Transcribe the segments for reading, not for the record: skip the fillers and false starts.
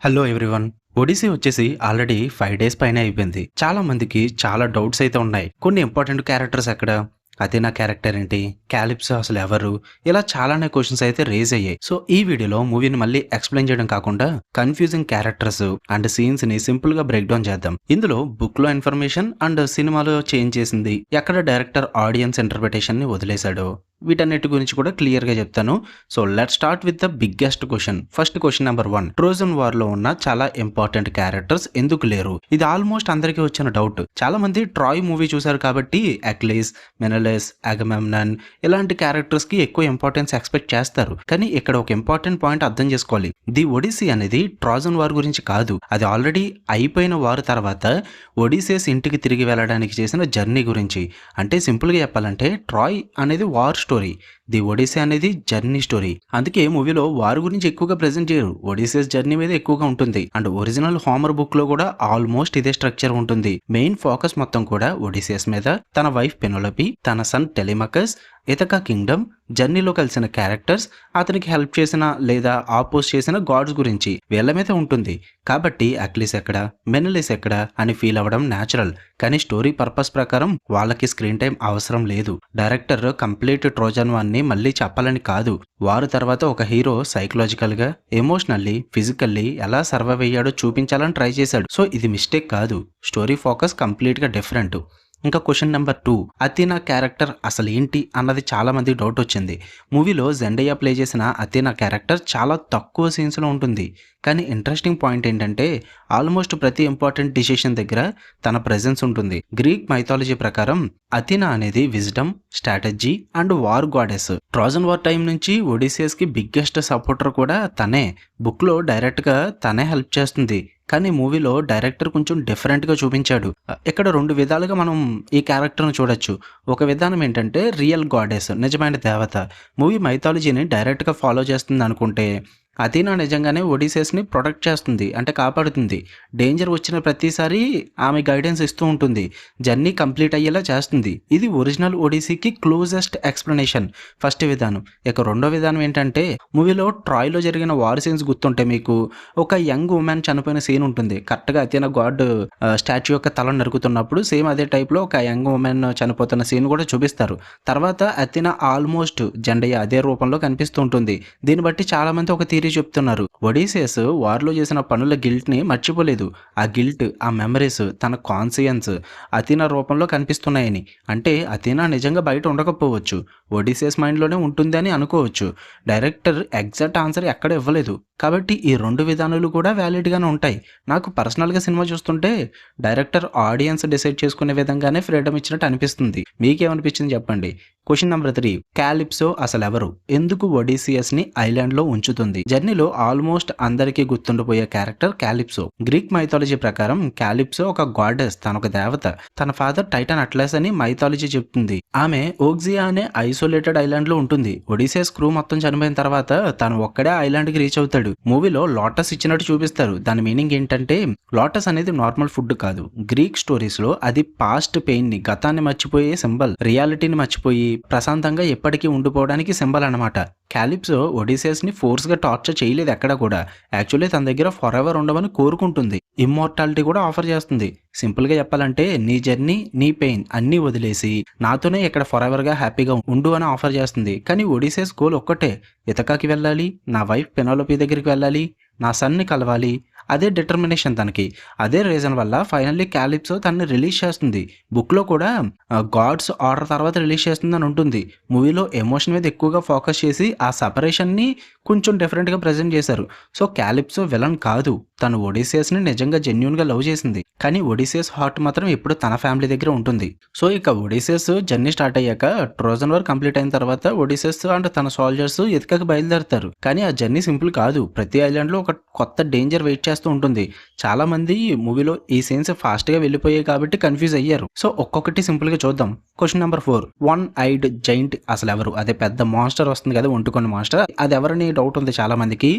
Hello everyone. Odyssey వచ్చేసి already 5 days పైనే అయిపోయింది. చాలా మందికి చాలా డౌట్స్ అయితే ఉన్నాయి. కొన్ని ఇంపార్టెంట్ క్యారెక్టర్స్ ఎక్కడ? అథేనా క్యారెక్టర్ ఏంటి? క్యాలిప్సో అసలు ఎవరు? ఇలా చాలానే క్వశ్చన్స్ అయితే రేజ్ అయ్యాయి. సో ఈ వీడియోలో మూవీని మళ్ళీ ఎక్స్ప్లెయిన్ చేయడం కాకుండా కన్ఫ్యూజింగ్ క్యారెక్టర్స్ అండ్ సీన్స్ ని సింపుల్ గా బ్రేక్ డౌన్ చేద్దాం. ఇందులో బుక్ లో ఇన్ఫర్మేషన్ అండ్ సినిమాలో చేంజ్ చేసింది, ఎక్కడ డైరెక్టర్ ఆడియన్స్ ఇంటర్ప్రిటేషన్ ని వదిలేశాడో, వీటన్నిటి గురించి కూడా క్లియర్ గా చెప్తాను. So let start with the biggest question. First question number 1. Trojan war లో ఉన్న చాలా ఇంపార్టెంట్ క్యారెక్టర్స్ ఎందుకు లేరు? ఇది ఆల్మోస్ట్ అందరికీ వచ్చిన డౌట్. చాలా మంది ట్రాయ్ మూవీ చూసారు కాబట్టి అక్లీస్, మెనలెస్, అగమెమ్నాన్ ఇలాంటి క్యారెక్టర్స్ కి ఎక్కువ ఇంపార్టెన్స్ ఎక్స్పెక్ట్ చేస్తారు. కానీ ఇక్కడ ఒక ఇంపార్టెంట్ పాయింట్ అర్థం చేసుకోవాలి. ది ఒడిసీ అనేది ట్రోజన్ వార్ గురించి కాదు. అది ఆల్రెడీ అయిపోయిన వార్ తర్వాత ఒడిసేస్ ఇంటికి తిరిగి వెళ్ళడానికి చేసిన జర్నీ గురించి. అంటే సింపుల్ గా చెప్పాలంటే ట్రాయ్ అనేది వార్ స్టోరీ, ది ఒడిసీ అనేది జర్నీ స్టోరీ. అందుకే మూవీలో వారి గురించి ఎక్కువగా ప్రెజెంట్ చేయరు, ఒడిసేస్ జర్నీ మీద ఎక్కువగా ఉంటుంది. అండ్ ఒరిజినల్ హోమర్ బుక్ లో కూడా ఆల్మోస్ట్ ఇదే స్ట్రక్చర్ ఉంటుంది. మెయిన్ ఫోకస్ మొత్తం కూడా ఒడిసేస్ మీద, తన వైఫ్ పెనోలపి, తన సన్ టెలిమకస్, ఇథకా కింగ్డమ్, జర్నీలో కలిసిన క్యారెక్టర్స్, అతనికి హెల్ప్ చేసిన లేదా ఆపోజ్ చేసిన గాడ్స్ గురించి వీళ్ళ మీద ఉంటుంది. కాబట్టి అక్లీస్ ఎక్కడ, మెనలిస్ ఎక్కడ అని ఫీల్ అవ్వడం న్యాచురల్. కానీ స్టోరీ పర్పస్ ప్రకారం వాళ్ళకి స్క్రీన్ టైం అవసరం లేదు. డైరెక్టర్ కంప్లీట్ ట్రోజన్ వార్ ని మళ్ళీ చెప్పాలని కాదు, వారు తర్వాత ఒక హీరో సైకలాజికల్ గా, ఎమోషనల్లీ, ఫిజికల్లీ ఎలా సర్వైవ్ అయ్యాడో చూపించాలని ట్రై చేశాడు. సో ఇది మిస్టేక్ కాదు, స్టోరీ ఫోకస్ కంప్లీట్ గా డిఫరెంట్. ఇంకా క్వశ్చన్ నెంబర్ 2. అథేనా క్యారెక్టర్ అసలు ఏంటి అన్నది చాలా మంది డౌట్ వచ్చింది. మూవీలో జెండయా ప్లే చేసిన అథేనా క్యారెక్టర్ చాలా తక్కువ సీన్స్ లో ఉంటుంది. కానీ ఇంట్రెస్టింగ్ పాయింట్ ఏంటంటే ఆల్మోస్ట్ ప్రతి ఇంపార్టెంట్ డిసిషన్ దగ్గర తన ప్రెజెన్స్ ఉంటుంది. గ్రీక్ మైథాలజీ ప్రకారం అథేనా అనేది wisdom, strategy and war goddess. Trojan war time నుంచి ఒడిసేస్ కి బిగ్గెస్ట్ సపోర్టర్ కూడా తనే. బుక్ లో డైరెక్ట్ గా తనే హెల్ప్ చేస్తుంది. కానీ మూవీలో డైరెక్టర్ కొంచెం డిఫరెంట్ గా చూపించాడు. ఇక్కడ 2 విధాలుగా మనం ఈ క్యారెక్టర్ను చూడొచ్చు. ఒక విధానం ఏంటంటే రియల్ గాడెస్, నిజమైన దేవత. మూవీ మైథాలజీని డైరెక్ట్ గా ఫాలో చేస్తుంది అనుకుంటే అథేనా నిజంగానే ఒడిసేస్ ని ప్రొటెక్ట్ చేస్తుంది, అంటే కాపాడుతుంది. డేంజర్ వచ్చిన ప్రతిసారి ఆమె గైడెన్స్ ఇస్తూ ఉంటుంది, జర్నీ కంప్లీట్ అయ్యేలా చేస్తుంది. ఇది ఒరిజినల్ ఒడిసీకి క్లోజెస్ట్ ఎక్స్ప్లెనేషన్, ఫస్ట్ విధానం. ఇక రెండో విధానం ఏంటంటే మూవీలో ట్రాయ్ లో జరిగిన వార్ సీన్స్ గుర్తుంటే మీకు, ఒక యంగ్ ఉమెన్ చనిపోయిన సీన్ ఉంటుంది. కరెక్ట్ గా అథేనా గాడ్ స్టాచ్యూ యొక్క తల నరుకుతున్నప్పుడు సేమ్ అదే టైప్ లో ఒక యంగ్ ఉమెన్ చనిపోతున్న సీన్ కూడా చూపిస్తారు. తర్వాత అథేనా ఆల్మోస్ట్ జెండయా అదే రూపంలో కనిపిస్తూ ఉంటుంది. దీన్ని బట్టి చాలా మంది ఒక థియరీ చెప్తున్నారు, ఒడిసేస్ వార్లో చేసిన పనుల గిల్ట్ ని మర్చిపోలేదు. ఆ గిల్ట్, ఆ మెమరీస్, తన కాన్సియన్స్ అథేనా రూపంలో కనిపిస్తున్నాయని. అంటే అథేనా నిజంగా బయట ఉండకపోవచ్చు, ఒడిసేస్ మైండ్ లోనే ఉంటుంది అని అనుకోవచ్చు. డైరెక్టర్ ఎగ్జాక్ట్ ఆన్సర్ ఎక్కడ ఇవ్వలేదు. కాబట్టి ఈ 2 విధానాలు కూడా వ్యాలిడ్ గానే ఉంటాయి. నాకు పర్సనల్ గా సినిమా చూస్తుంటే డైరెక్టర్ ఆడియన్స్ డిసైడ్ చేసుకునే విధంగానే ఫ్రీడమ్ ఇచ్చినట్టు అనిపిస్తుంది. మీకేమనిపించింది చెప్పండి. Question number 3. క్యాలిప్సో అసలు ఎవరు? ఎందుకు ఒడిసియస్ ని ఐలాండ్ లో ఉంచుతుంది? జర్నీలో ఆల్మోస్ట్ అందరికీ గుర్తుండిపోయే క్యారెక్టర్ క్యాలిప్సో. గ్రీక్ మైథాలజీ ప్రకారం క్యాలిప్సో ఒక గాడెస్, తనొక దేవత. తన ఫాదర్ టైటన్ అట్లాస్ అని మైథాలజీ చెప్తుంది. ఆమె ఓగ్జియా అనే ఐసోలేటెడ్ ఐలాండ్ లో ఉంటుంది. ఒడిసేస్ క్రూ మొత్తం చనిపోయిన తర్వాత తను ఒక్కడే ఐలాండ్ కి రీచ్ అవుతాడు. మూవీలో లోటస్ ఇచ్చినట్టు చూపిస్తారు. దాని మీనింగ్ ఏంటంటే లోటస్ అనేది నార్మల్ ఫుడ్ కాదు. గ్రీక్ స్టోరీస్ లో అది పాస్ట్ పెయిన్ ని, గతాన్ని మర్చిపోయే సింబల్, రియాలిటీని మర్చిపోయి ప్రశాంతంగా ఎప్పటికీ ఉండిపోవడానికి సింబల్ అన్నమాట. క్యాలిప్సో ఒడిసేస్ ని ఫోర్స్ గా టార్చర్ చేయలేదు ఎక్కడ కూడా. యాక్చువల్లీ తన దగ్గర ఫర్ ఎవర్ ఉండమని కోరుకుంటుంది. ఇమ్మోర్టాలిటీ కూడా ఆఫర్ చేస్తుంది. సింపుల్ గా చెప్పాలంటే నీ జర్నీ, నీ పెయిన్ అన్ని వదిలేసి నాతోనే ఇక్కడ ఫర్ ఎవర్ గా హ్యాపీగా ఉండు అని ఆఫర్ చేస్తుంది. కానీ ఒడిసేస్ గోల్ ఒక్కటే, ఇథకాకి వెళ్ళాలి, నా వైఫ్ పెనోలపి దగ్గరికి వెళ్ళాలి, నా సన్ని కలవాలి. అదే డిటర్మినేషన్ తనకి. అదే రీజన్ వల్ల ఫైనల్లీ క్యాలిప్సో తనని రిలీజ్ చేస్తుంది. బుక్ లో కూడా గాడ్స్ ఆర్డర్ తర్వాత రిలీజ్ చేస్తుంది అని ఉంటుంది. మూవీలో ఎమోషన్ మీద ఎక్కువగా ఫోకస్ చేసి ఆ సెపరేషన్ ని కొంచెం డిఫరెంట్ గా ప్రెజెంట్ చేశారు. సో క్యాలిప్సో విలన్ కాదు, తను ఒడిసేస్ ని నిజంగా జెన్యూన్ గా లవ్ చేసింది. కానీ ఒడిసేస్ హార్ట్ మాత్రం ఎప్పుడు తన ఫ్యామిలీ దగ్గర ఉంటుంది. సో ఇక ఒడిసేస్ జర్నీ స్టార్ట్ అయ్యాక, ట్రోజన్ వార్ కంప్లీట్ అయిన తర్వాత ఒడిసేస్ అండ్ తన సోల్జర్స్ ఇథకాకి బయలుదేరుతారు. కానీ ఆ జర్నీ సింపుల్ కాదు. ప్రతి ఐలాండ్ లో ఒక కొత్త డేంజర్ వెయిట్ చేస్తూ ఉంటుంది. చాలా మంది మూవీలో ఈ సీన్స్ ఫాస్ట్ గా వెళ్ళిపోయాయి కాబట్టి కన్ఫ్యూజ్ అయ్యారు. సో ఒక్కొక్కటి సింపుల్ గా చూద్దాం. Question number 4. 1 ఐడ్ జైంట్ అసలు ఎవరు? అదే పెద్ద మాన్స్టర్ వస్తుంది కదా, ఒంటుకొన్న మాన్స్టర్, అది ఎవరని డౌట్ ఉంది చాలా మందికి.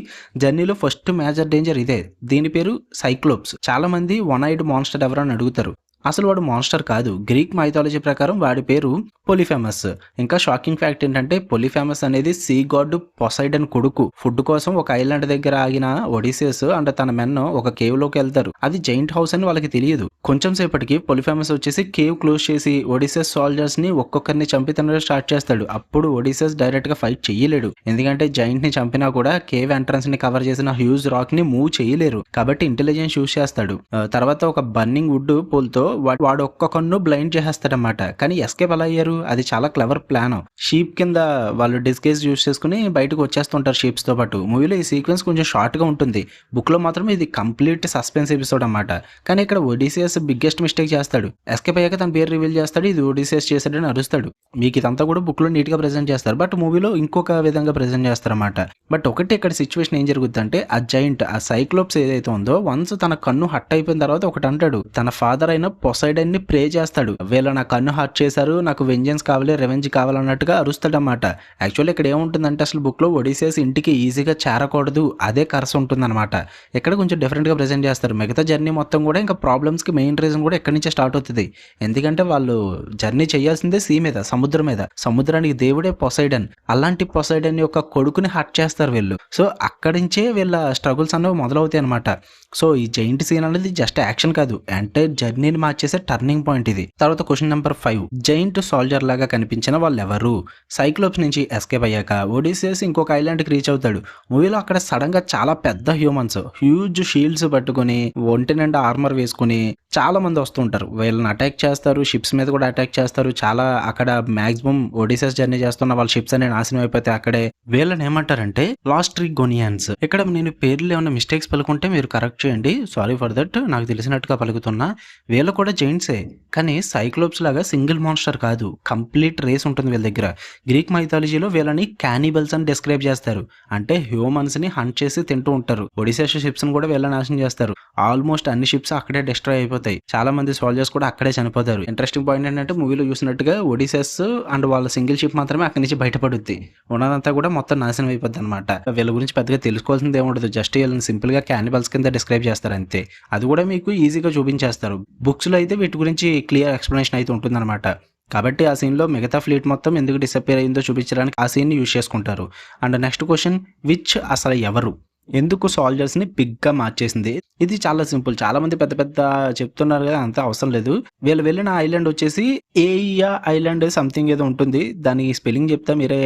జర్నీలో ఫస్ట్ మేజర్ డేంజర్ ఇదే. దీని పేరు సైక్లోప్స్. చాలా మంది 1 ఐడ్ మాన్స్టర్ ఎవరని అడుగుతారు. అసలు వాడు మాన్స్టర్ కాదు. గ్రీక్ మైథాలజీ ప్రకారం వాడి పేరు పొలిఫెమస్. ఇంకా షాకింగ్ ఫ్యాక్ట్ ఏంటంటే పొలిఫెమస్ అనేది సీ గాడ్ పొసైడన్ కొడుకు. ఫుడ్ కోసం ఒక ఐలాండ్ దగ్గర ఆగిన ఒడిసియస్ అండ్ తన మెన్ ఒక కేవ్ లోకి వెళ్తారు. అది జైంట్ హౌస్ అని వాళ్ళకి తెలియదు. కొంచెం సేపటికి పొలిఫెమస్ వచ్చేసి కేవ్ క్లోజ్ చేసి ఒడిసియస్ సోల్జర్స్ ని ఒక్కొక్కరిని చంపి తినడం స్టార్ట్ చేస్తాడు. అప్పుడు ఒడిసియస్ డైరెక్ట్ గా ఫైట్ చేయలేడు. ఎందుకంటే జైంట్ ని చంపినా కూడా కేవ్ ఎంట్రన్స్ ని కవర్ చేసిన హ్యూజ్ రాక్ ని మూవ్ చేయలేరు. కాబట్టి ఇంటెలిజెన్స్ యూజ్ చేస్తాడు. తర్వాత ఒక బర్నింగ్ వుడ్ పోల్ తో వాడు ఒక్క కన్ను బ్లైండ్ చేసేస్తాడనమాట. కానీ ఎస్కేప్ ఎలా అయ్యారు? అది చాలా క్లవర్ ప్లాన్. షీప్ కింద వాళ్ళు డిస్గైజ్ యూజ్ చేసుకుని బయటకు వచ్చేస్తుంటారు షీప్స్ తో పాటు. మూవీలో ఈ సీక్వెన్స్ కొంచెం షార్ట్ గా ఉంటుంది. బుక్ లో మాత్రం ఇది కంప్లీట్ సస్పెన్స్ ఎపిసోడ్ అన్నమాట. కానీ ఇక్కడ ఒడిసియస్ బిగ్గెస్ట్ మిస్టేక్ చేస్తాడు. ఎస్కేప్ అయ్యాక తన పేరు రివీల్ చేస్తాడు. ఇది ఒడిసియస్ చేశాడని అరుస్తాడు. మీకు ఇదంతా కూడా బుక్ లో నీట్ గా ప్రెజెంట్ చేస్తారు. బట్ మూవీలో ఇంకొక విధంగా ప్రెజెంట్ చేస్తారన్నమాట. బట్ ఒకటి ఇక్కడ సిచ్యువేషన్ ఏం జరుగుతుందంటే ఆ జైంట్ ఆ సైక్లోప్స్ ఏదైతే ఉందో వన్స్ తన కన్ను హట్ అయిపోయిన తర్వాత ఒకటి అంటాడు. తన ఫాదర్ అయిన పొసైడన్ ని ప్రే చేస్తాడు. వీళ్ళు నా కన్ను హర్ట్ చేశారు, నాకు వెంజెన్స్ కావాలి, రెవెంజ్ కావాలన్నట్టుగా అరుస్తాడన్నమాట. యాక్చువల్లీ ఇక్కడ ఏముంటుందంటే అసలు బుక్ లో ఒడిసియస్ ఇంటికి ఈజీగా చేరకూడదు, అదే కర్స్ ఉంటుందన్నమాట. ఇక్కడ కొంచెం డిఫరెంట్ గా ప్రెజెంట్ చేస్తారు. మిగతా జర్నీ మొత్తం కూడా ఇంకా ప్రాబ్లమ్స్ కి మెయిన్ రీజన్ కూడా ఎక్కడి నుంచే స్టార్ట్ అవుతుంది. ఎందుకంటే వాళ్ళు జర్నీ చేయాల్సిందే సీ మీద, సముద్రం మీద. సముద్రానికి దేవుడే పొసైడన్. అలాంటి పొసైడన్ యొక్క కొడుకుని హర్ట్ చేస్తారు వీళ్ళు. సో అక్కడి నుంచే వీళ్ళ స్ట్రగుల్స్ అనేవి మొదలవుతాయి అనమాట. సో ఈ జైంట్ సీన్ అనేది జస్ట్ యాక్షన్ కాదు, ఎంటైర్ జర్నీని మార్చేసే టర్నింగ్ పాయింట్ ఇది. తర్వాత క్వశ్చన్ నెంబర్ 5, జైంట్ సోల్జర్ లాగా కనిపించిన వాళ్ళు ఎవరు? సైక్లోప్స్ నుంచి ఎస్కేప్ అయ్యాక ఒడిసియస్ ఇంకొక ఐలాండ్ కి రీచ్ అవుతాడు. మూవీలో అక్కడ సడన్ గా చాలా పెద్ద హ్యూమన్స్ హ్యూజ్ షీల్డ్స్ పట్టుకుని ఒంటి నిండా ఆర్మర్ వేసుకుని చాలా మంది వస్తుంటారు. వీళ్ళని అటాక్ చేస్తారు, షిప్స్ మీద కూడా అటాక్ చేస్తారు. చాలా అక్కడ మాక్సిమం ఒడిసియస్ జర్నీ చేస్తున్న వాళ్ళ షిప్స్ అనే నాశనం అయిపోతే అక్కడే. వీళ్ళని ఏమంటారంటే లాస్ట్రిగోనియన్స్. ఇక్కడ నేను పేర్లు ఏమైనా మిస్టేక్స్ పలుకుంటే మీరు కరెక్ట్ చేయండి, సారీ ఫర్ దట్. నాకు తెలిసినట్టుగా పలుకుతున్నా. వీళ్ళు కూడా జైంట్సే, కానీ సైక్లోప్స్ లాగా సింగిల్ మాన్స్టర్ కాదు, కంప్లీట్ రేస్ ఉంటుంది వీళ్ళ దగ్గర. గ్రీక్ మైథాలజీలో వీళ్ళని క్యానిబల్స్ అని డిస్క్రైబ్ చేస్తారు. అంటే హ్యూమన్స్ ని హంట్ చేసి తింటూ ఉంటారు. ఒడిసియస్ షిప్స్ ని కూడా వీళ్ళ నాశనం చేస్తారు. ఆల్మోస్ట్ అన్ని షిప్స్ అక్కడే డిస్ట్రాయ్ అయిపోతాయి. చాలా మంది సోల్జర్స్ కూడా అక్కడే చనిపోతారు. ఇంట్రెస్టింగ్ పాయింట్ ఏంటంటే మూవీలో చూసినట్టుగా ఒడిసియస్ అండ్ వాళ్ళ సింగిల్ షిప్ మాత్రమే అక్కడి నుంచి బయటపడుద్ది. ఉన్నదంతా కూడా మొత్తం నాశనం అయిపోద్ది అనమాట. వీళ్ళ గురించి పెద్దగా తెలుసుకోవాల్సింది ఏముండదు. జస్ట్ వీళ్ళని సింపుల్ గా క్యానిబల్స్ కింద డిస్క్రైబ్ చేస్తారు అంతే. అది కూడా మీకు ఈజీగా చూపించేస్తారు. బుక్స్ లో అయితే వీటి గురించి క్లియర్ ఎక్స్ప్లెనేషన్ అయితే ఉంటుందన్నమాట. కాబట్టి ఆ సీన్లో మిగతా ఫ్లీట్ మొత్తం ఎందుకు డిసప్పేర్ అయిందో చూపించడానికి ఆ సీన్ని యూజ్ చేసుకుంటారు. అండ్ నెక్స్ట్ క్వశ్చన్, విచ్ అసలు ఎవరు? ఎందుకు సోల్జర్స్ ని బిగ్ గా మార్చేసింది? ఇది చాలా సింపుల్. చాలా మంది పెద్ద పెద్ద చెప్తున్నారు కదా, అంత అవసరం లేదు. వీళ్ళు వెళ్ళిన ఐలాండ్ వచ్చేసి ఏఇయా ఐలాండ్ సంథింగ్ ఏదో ఉంటుంది. దాని స్పెల్లింగ్ చెప్తా, మీరే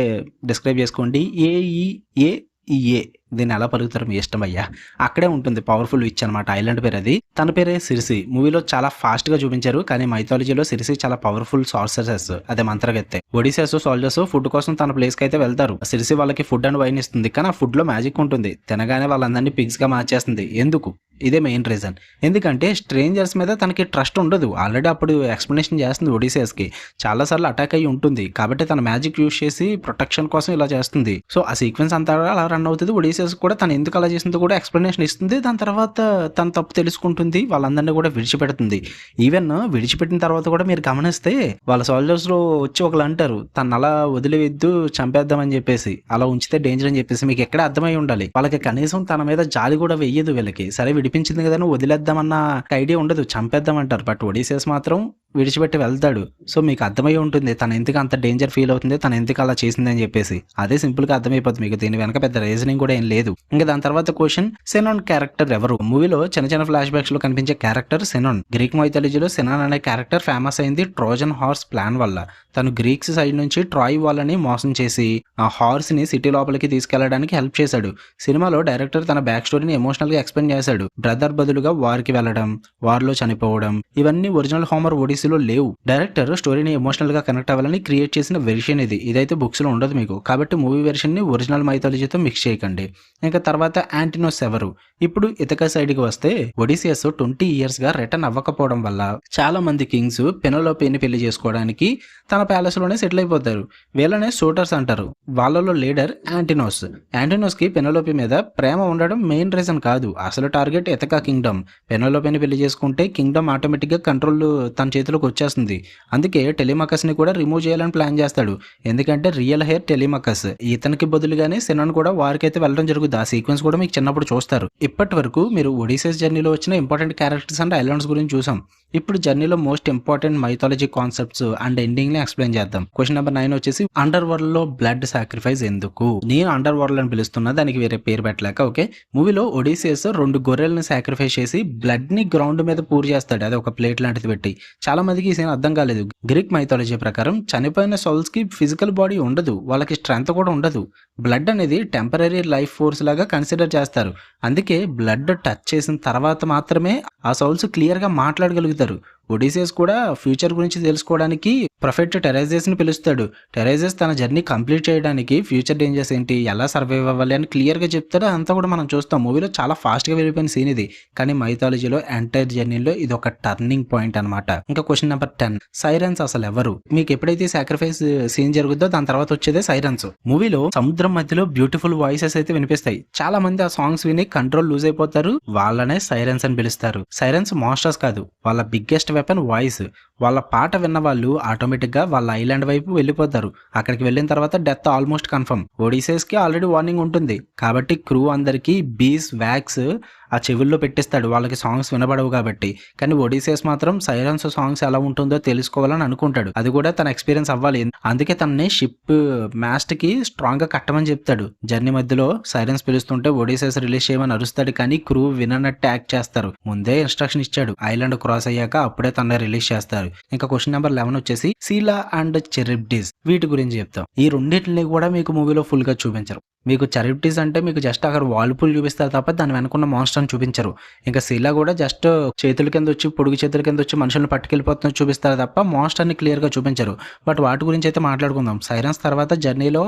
డిస్క్రైబ్ చేసుకోండి. ఏఈఏ. దీన్ని ఎలా పలుకుతారు మీ ఇష్టం అయ్యా. అక్కడే ఉంటుంది పవర్ఫుల్ విచ్ అనమాట. ఐలాండ్ పేరు అది. తన పేరే సిరిసి. మూవీలో చాలా ఫాస్ట్ గా చూపించారు, కానీ మైథాలజీలో సిరిసి చాలా పవర్ఫుల్ సార్సరస్, అదే మంత్రగత్తె. ఒడిసియస్ సోల్జర్స్ ఫుడ్ కోసం తన ప్లేస్ కి అయితే వెళ్తారు. సిరిసి వాళ్ళకి ఫుడ్ అండ్ వైన్ ఇస్తుంది, కానీ ఆ ఫుడ్ లో మ్యాజిక్ ఉంటుంది. తినగానే వాళ్ళందరినీ పిగ్స్ గా మార్చేస్తుంది. ఎందుకు? ఇదే మెయిన్ రీజన్. ఎందుకంటే స్ట్రేంజర్స్ మీద తనకి ట్రస్ట్ ఉండదు. ఆల్రెడీ అప్పుడు ఎక్స్ప్లెనేషన్ చేస్తుంది ఒడిసియస్ కి. చాలా సార్లు అటాక్ అయ్యి ఉంటుంది, కాబట్టి తన మ్యాజిక్ యూజ్ చేసి ప్రొటెక్షన్ కోసం ఇలా చేస్తుంది. సో ఆ సీక్వెన్స్ అంతా అలా రన్ అవుతుంది. ఒడిసియస్ కూడా తను ఎందుకు అలా చేసిందో కూడా ఎక్స్ప్లెనేషన్ ఇస్తుంది. దాని తర్వాత తన తప్పు తెలుసుకుంటుంది, వాళ్ళందరినీ కూడా విడిచిపెడుతుంది. ఈవెన్ విడిచిపెట్టిన తర్వాత కూడా మీరు గమనిస్తే వాళ్ళ సోల్జర్స్ లో వచ్చి ఒకళ్ళు అంటారు, తను అలా వదిలివేద్దు, చంపేద్దామని చెప్పేసి, అలా ఉంచితే డేంజర్ అని చెప్పేసి. మీకు ఎక్కడ అర్థమై ఉండాలి. వాళ్ళకి కనీసం తన మీద జాలి కూడా వెయ్యదు వీళ్ళకి. సరే విడిపించింది కదా, నువ్వు వదిలేద్దామన్న ఐడియా ఉండదు, చంపేద్దామంటారు. బట్ ఒడిసియస్ మాత్రం విడిచిపెట్టి వెళ్తాడు. సో మీకు అర్థమై ఉంటుంది తను ఎందుకు అంత డేంజర్ ఫీల్ అవుతుంది, తను ఎందుకు అలా చేసిందని చెప్పేసి. అదే సింపుల్ గా అర్థమైపోతుంది మీకు. దీని వెనక పెద్ద రీజనింగ్ కూడా ఏం లేదు. ఇంకా దాని తర్వాత క్వశ్చన్, సెనాన్ క్యారెక్టర్ ఎవరు? మూవీలో చిన్న చిన్న ఫ్లాష్ బ్యాక్స్ లో కనిపించే క్యారెక్టర్ సెనాన్. గ్రీక్ మైథాలజీలో సెనాన్ అనే క్యారెక్టర్ ఫేమస్ అయింది ట్రోజన్ హార్స్ ప్లాన్ వల్ల. తను గ్రీక్స్ సైడ్ నుంచి ట్రాయ్ వాళ్ళని మోసం చేసి ఆ హార్స్ ని సిటీ లోపలికి తీసుకెళ్లడానికి హెల్ప్ చేశాడు. సినిమాలో డైరెక్టర్ తన బ్యాక్ స్టోరీని ఎమోషనల్ గా ఎక్స్ప్లెయిన్ చేశాడు. బ్రదర్ బదులుగా వార్కి వెళ్లడం, వార్ లో చనిపోవడం, ఇవన్నీ ఒరిజినల్ హోమర్ ఒడిసీలో లేవు. డైరెక్టర్ స్టోరీని ఎమోషనల్ గా కనెక్ట్ అవ్వాలని క్రియేట్ చేసిన వెర్షన్ ఇది. ఇదైతే బుక్స్ లో ఉండదు మీకు, కాబట్టి మూవీ వెర్షన్ ని ఒరిజినల్ మైథాలజీతో మిక్స్ చేయకండి. ఇంకా తర్వాత యాంటినోస్ ఎవరు? ఇప్పుడు ఇతక సైడ్ కి వస్తే, ఒడిసియస్ 20 years గా రిటర్న్ అవ్వకపోవడం వల్ల చాలా మంది కింగ్స్ పెనోలోపేని పెళ్లి చేసుకోవడానికి తన ప్యాలెస్ లోనే సెటిల్ అయిపోతారు. వీళ్ళనే సూటర్స్ అంటారు. వాళ్ళలో లీడర్ యాంటినోస్. యాంటినోస్ కి పెనోలోపి మీద ప్రేమ ఉండడం మెయిన్ రీజన్ కాదు, అసలు టార్గెట్ ఇతక కింగ్డమ్. పెనోలోపేని పెళ్లి చేసుకుంటే కింగ్డమ్ ఆటోమేటిక్ గా కంట్రోల్ తన చేతిలోకి వచ్చేస్తుంది. అందుకే టెలిమకస్ ని కూడా రిమూవ్ చేయాలని ప్లాన్ చేస్తాడు. ఎందుకంటే రియల్ హెయిర్ టెలిమకస్. ఇతనికి బదులుగానే సెనాన్ కూడా వారికి అయితే వెళ్ళడం జరుగుతుంది. ఆ సీక్వెన్స్ కూడా మీకు చిన్నప్పుడు చూస్తారు. ఇప్పటి వరకు మీరు ఒడిసియస్ జర్నీలో వచ్చిన ఇంపార్టెంట్ క్యారెక్టర్స్ అండ్ ఐలాండ్స్ గురించి చూసాం. ఇప్పుడు జర్నీలో most important mythology concepts and ending ని ఎక్స్ప్లెయిన్ చేద్దాం. క్వశ్చన్ నెంబర్ 9 వచ్చేసి అండర్ వరల్డ్ లో బ్లడ్ సాక్రిఫైస్ ఎందుకు? నేను అండర్ వరల్డ్ అని పిలుస్తున్నా, దానికి వేరే పేరు పెట్టలేక. ఓకే, మూవీలో ఒడిసియస్ 2 గొర్రెలను సాక్రిఫైస్ చేసి బ్లడ్ ని గ్రౌండ్ మీద పూర్ చేస్తాడు, అది ఒక ప్లేట్ లాంటిది పెట్టి. చాలా మందికి ఈ సీన్ అర్థం కాలేదు. గ్రీక్ మైథాలజీ ప్రకారం చనిపోయిన సోల్స్ కి ఫిజికల్ బాడీ ఉండదు, వాళ్ళకి స్ట్రెంత్ కూడా ఉండదు. బ్లడ్ అనేది టెంపరీ లైఫ్ ఫోర్స్ లాగా కన్సిడర్ చేస్తారు. అందుకే బ్లడ్ టచ్ చేసిన తర్వాత మాత్రమే ఆ సౌల్స్ క్లియర్ గా మాట్లాడగలుగుతారు. ఒడిసియస్ కూడా ఫ్యూచర్ గురించి తెలుసుకోవడానికి ప్రొఫెట్ టెరైజెస్ ని పిలుస్తాడు. టెరైజెస్ తన జర్నీ కంప్లీట్ చేయడానికి ఫ్యూచర్ డేంజర్స్ ఏంటి, ఎలా సర్వైవ్ అవ్వాలి అని క్లియర్ గా చెప్తాడు. అంతా కూడా మనం చూస్తాం. మూవీలో చాలా ఫాస్ట్ గా వెళ్ళిపోయిన సీన్ ఇది, కానీ మైథాలజీలో ఎంటైర్ జర్నీలో ఇది ఒక టర్నింగ్ పాయింట్ అనమాట. ఇంకా క్వశ్చన్ నెంబర్ 10, సైరన్స్ అసలు ఎవరు? మీకు ఎప్పుడైతే సాక్రిఫైస్ సీన్ జరుగుతుందో దాని తర్వాత వచ్చేదే సైరన్స్. మూవీలో సముద్రం మధ్యలో బ్యూటిఫుల్ వాయిసెస్ అయితే వినిపిస్తాయి. చాలా మంది ఆ సాంగ్స్ విని కంట్రోల్ లూజ్ అయిపోతారు, వాళ్ళనే సైరన్స్ అని పిలుస్తారు. సైరన్స్ మాస్టర్స్ కాదు, వాళ్ళ బిగ్గెస్ట్ వెపన్ వాయిస్. వాళ్ళ పాట విన్న వాళ్ళు ఆటోమేటిక్ గా వాళ్ళ ఐలాండ్ వైపు వెళ్ళిపోతారు. అక్కడికి వెళ్ళిన తర్వాత డెత్ ఆల్మోస్ట్ కన్ఫర్మ్. ఒడిసేస్ కి ఆల్రెడీ వార్నింగ్ ఉంటుంది కాబట్టి క్రూ అందరికి బీస్ వ్యాక్స్ ఆ చెవుల్లో పెట్టిస్తాడు, వాళ్ళకి సాంగ్స్ వినబడవు కాబట్టి. కానీ ఒడిసేస్ మాత్రం సైరన్స్ సాంగ్స్ ఎలా ఉంటుందో తెలుసుకోవాలని అనుకుంటాడు, అది కూడా తన ఎక్స్పీరియన్స్ అవ్వాలి. అందుకే తనని షిప్ మాస్ట్ కి స్ట్రాంగ్ గా కట్టమని చెప్తాడు. జర్నీ మధ్యలో సైరన్స్ పిలుస్తుంటే ఒడిసేస్ రిలీజ్ చేయమని అరుస్తాడు, కానీ క్రూ విననట్టు యాక్ట్ చేస్తారు. ముందే ఇన్స్ట్రక్షన్ ఇచ్చాడు, ఐలాండ్ క్రాస్ అయ్యాక అప్పుడే తన రిలీజ్ చేస్తారు. ఇంకా క్వశ్చన్ నెంబర్ 11 వచ్చేసి సీలా అండ్ చెరిబ్డిస్, వీటి గురించి చెప్తాం. ఈ రెండింటిని కూడా మీకు మూవీలో ఫుల్ గా చూపించరు. మీకు చెరిబ్డిస్ అంటే మీకు జస్ట్ అక్కడ వాల్పూల్ చూపిస్తారు తప్ప దాని వెనుకున్న మాన్స్టర్ చూపించరు. ఇంకా శీలా కూడా జస్ట్ చేతుల కింద వచ్చి పొడుగు చేతుల కింద వచ్చి మనుషులను పట్టుకెళ్ళిపోతున్నట్టు చూపిస్తారు తప్ప మాన్స్టర్ ని క్లియర్ గా చూపించరు. బట్ వాటి గురించి అయితే మాట్లాడుకుందాం. సైరన్స్ తర్వాత జర్నీలో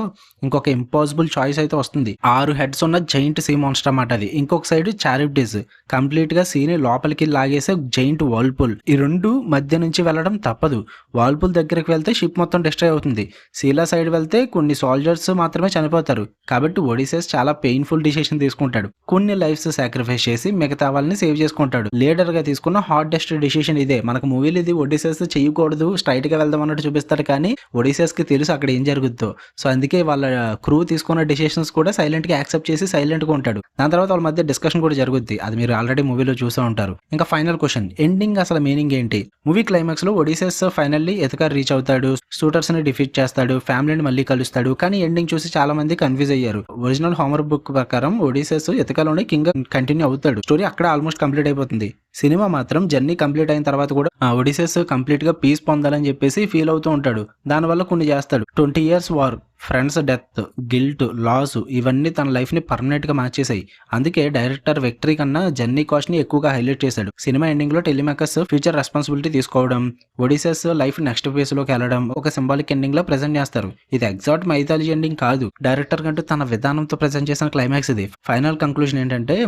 ఇంకొక ఇంపాసిబుల్ చాయిస్ అయితే వస్తుంది. 6 హెడ్స్ ఉన్న జైంట్ సీ మాన్స్టర్ అన్నమాట అది. ఇంకొక సైడ్ చారిబ్డిస్, కంప్లీట్ గా సీని లోపలికి లాగేసే జైంట్ వాల్పూల్. ఈ రెండు మధ్య నుంచి వెళ్ళడం తప్పదు. వాల్పూల్ దగ్గరికి వెళ్తే షిప్ మొత్తం డిస్ట్రాయ్ అవుతుంది. శీలా సైడ్ వెళ్తే కొన్ని సోల్జర్స్ మాత్రమే చనిపోతారు. కాబట్టి ఒడిసేస్ చాలా పెయిన్ఫుల్ డిసిషన్ తీసుకుంటాడు. కొన్ని లైఫ్స్ సాక్రిఫైస్ చేసి మిగతా వాళ్ళని సేవ్ చేసుకుంటాడు. లీడర్ గా తీసుకున్న హార్డెస్ట్ డిసిషన్ ఇదే. మనకు మూవీలో ఇది ఒడిసేస్ చేయకూడదు, స్ట్రైట్ గా వెళ్దాం అన్నట్టు చూపిస్తాడు, కానీ ఒడిసేస్ కి తెలుసు అక్కడ ఏం జరుగుతుందో. సో అందుకే వాళ్ళ క్రూ తీసుకున్న డిసిషన్స్ కూడా సైలెంట్ గా యాక్సెప్ట్ చేసి సైలెంట్ గా ఉంటాడు. దాని తర్వాత వాళ్ళ మధ్య డిస్కషన్ కూడా జరుగుద్ది, అది మీరు ఆల్రెడీ మూవీలో చూసే ఉంటారు. ఇంకా ఫైనల్ క్వశ్చన్, ఎండింగ్ అసలు మీనింగ్ ఏంటి? మూవీ క్లైమాక్స్ లో ఒడిసేస్ ఫైనల్లీ ఎతకార్ రీచ్ అవుతాడు, షూటర్స్ ని డిఫీట్ చేస్తాడు, ఫ్యామిలీని మళ్ళీ కలుస్తాడు. కానీ ఎండింగ్ చూసి చాలా మంది కన్ఫ్యూజ్ అయ్యారు. ఒరిజినల్ హోమర్ బుక్ ప్రకారం ఒడిసేస్ ఎతకాలోనే కింగ్ కంటిన్యూ అవుతాడు. స్టోరీ అక్కడ ఆల్మోస్ట్ కంప్లీట్ అయిపోతుంది. సినిమా మాత్రం జర్నీ కంప్లీట్ అయిన తర్వాత కూడా ఒడిసేస్ కంప్లీట్ గా పీస్ పొందాలని చెప్పేసి ఫీల్ అవుతూ ఉంటాడు. దానివల్ల కొన్ని చేస్తాడు. 20 years war, friends death, guilt, loss, ఇవన్నీ తన లైఫ్ ని పర్మనెంట్ గా మార్చేసాయి. అందుకే డైరెక్టర్ విక్టరీ కన్నా జర్నీ కాస్ట్ ని ఎక్కువగా హైలైట్ చేశాడు. సినిమా ఎండింగ్ లో టెలిమేకర్స్ ఫ్యూచర్ రెస్పాన్సిబిలిటీ తీసుకోవడం, ఒడిసేస్ లైఫ్ నెక్స్ట్ ఫేజ్ లోకి వెళ్ళడం ఒక సింబాలిక్ ఎండింగ్ లో ప్రెజెంట్ చేస్తారు. ఇది ఎగ్జాక్ట్ మైథాలజీ ఎండింగ్ కాదు, డైరెక్టర్ కంటూ తన విధానంతో ప్రెజెంట్ చేసిన క్లైమాక్స్ ఇది. ఫైనల్ కంక్లూజన్ ఏంటంటే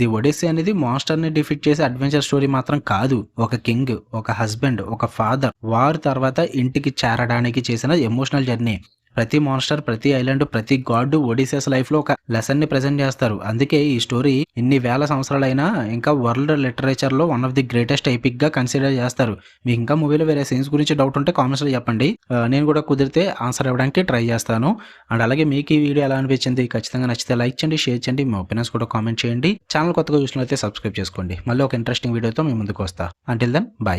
ది ఒడిస్సీ అనేది మాన్స్టర్ ని డిఫీట్ చేసే అడ్వెంచర్ స్టోరీ మాత్రం కాదు, ఒక కింగ్, ఒక హస్బెండ్, ఒక ఫాదర్ వార్ తర్వాత ఇంటికి చేరడానికి చేసిన ఎమోషనల్ జర్నీ. ప్రతి మాన్స్టర్, ప్రతి ఐలాండ్, ప్రతి గాడ్ ఒడిసేస్ లైఫ్ లో ఒక లెసన్ ని ప్రెజెంట్ చేస్తారు. అందుకే ఈ స్టోరీ ఇన్ని వేల సంవత్సరాలైనా ఇంకా వరల్డ్ లిటరేచర్ లో one of the greatest epic గా కన్సిడర్ చేస్తారు. మీకు ఇంకా మూవీలో వేరే సీన్స్ గురించి డౌట్ ఉంటే కామెంట్స్ లో చెప్పండి, నేను కూడా కుదిరితే ఆన్సర్ ఇవ్వడానికి ట్రై చేస్తాను. అండ్ అలాగే మీకు ఈ వీడియో ఎలా అనిపించింది, ఖచ్చితంగా నచ్చితే లైక్ చేయండి, షేర్ చేయండి, మీ ఒపీనియన్స్ కూడా కామెంట్ చేయండి. ఛానల్ కొత్తగా చూసినట్లయితే సబ్స్క్రైబ్ చేసుకోండి. మళ్ళీ ఒక ఇంట్రెస్టింగ్ వీడియోతో మీ ముందుకు వస్తా. Until then bye.